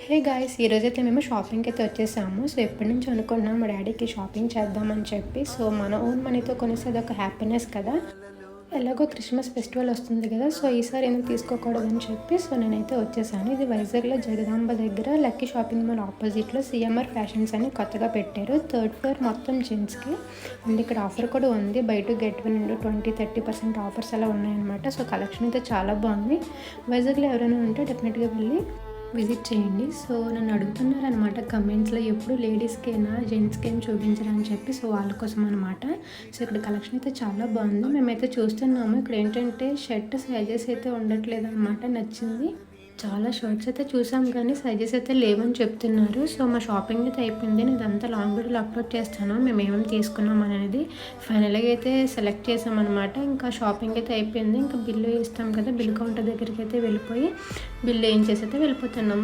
Hey guys, ఈరోజైతే మేము షాపింగ్కి అయితే వచ్చేసాము. సో ఎప్పటి నుంచి అనుకున్నాం మా డాడీకి షాపింగ్ చేద్దామని చెప్పి. సో మన ఓన్ మనీతో కొనేసి అదొక హ్యాపీనెస్ కదా. ఎలాగో క్రిస్మస్ ఫెస్టివల్ వస్తుంది కదా, సో ఈసారి ఎందుకు తీసుకోకూడదని చెప్పి సో నేనైతే వచ్చేసాను. ఇది వైజాగ్లో జగదాంబ దగ్గర లక్కీ షాపింగ్ మాల్ ఆపోజిట్లో సిఎంఆర్ ఫ్యాషన్స్ అని కొత్తగా పెట్టారు. 3rd ఫ్లోర్ మొత్తం జెంట్స్కి. అండ్ ఇక్కడ ఆఫర్ కూడా ఉంది, బై టు గెట్ 1 20-30% ఆఫర్స్ అలా ఉన్నాయన్నమాట. సో కలెక్షన్ అయితే చాలా బాగుంది. వైజాగ్లో ఎవరైనా ఉంటే డెఫినెట్గా వెళ్ళి విజిట్ చేయండి. సో నన్ను అడుగుతున్నారనమాట కమెంట్స్లో, ఎప్పుడు లేడీస్కేనా జెంట్స్కి ఏం చూపించరా అని చెప్పి. సో వాళ్ళ కోసం అనమాట. సో ఇక్కడ కలెక్షన్ అయితే చాలా బాగుంది. మేమైతే చూస్తున్నాము. ఇక్కడ ఏంటంటే షర్ట్ సైజెస్ అయితే ఉండట్లేదు అనమాట. నచ్చింది. చాలా షర్ట్స్ అయితే చూసాం కానీ సైజెస్ అయితే లేవని చెప్తున్నారు. సో మా షాపింగ్ అయితే అయిపోయింది. నేను ఇదంతా లాంగ్ వీడియోలో అప్లోడ్ చేస్తాను మేము ఏమేమి తీసుకున్నాం అనేది. ఫైనల్గా అయితే సెలెక్ట్ చేసామన్నమాట. ఇంకా షాపింగ్ అయితే అయిపోయింది. ఇంకా బిల్లు ఇస్తాం కదా, బిల్ కౌంటర్ దగ్గరికి అయితే వెళ్ళిపోయి బిల్లు ఏం చేసి అయితే వెళ్ళిపోతున్నాం.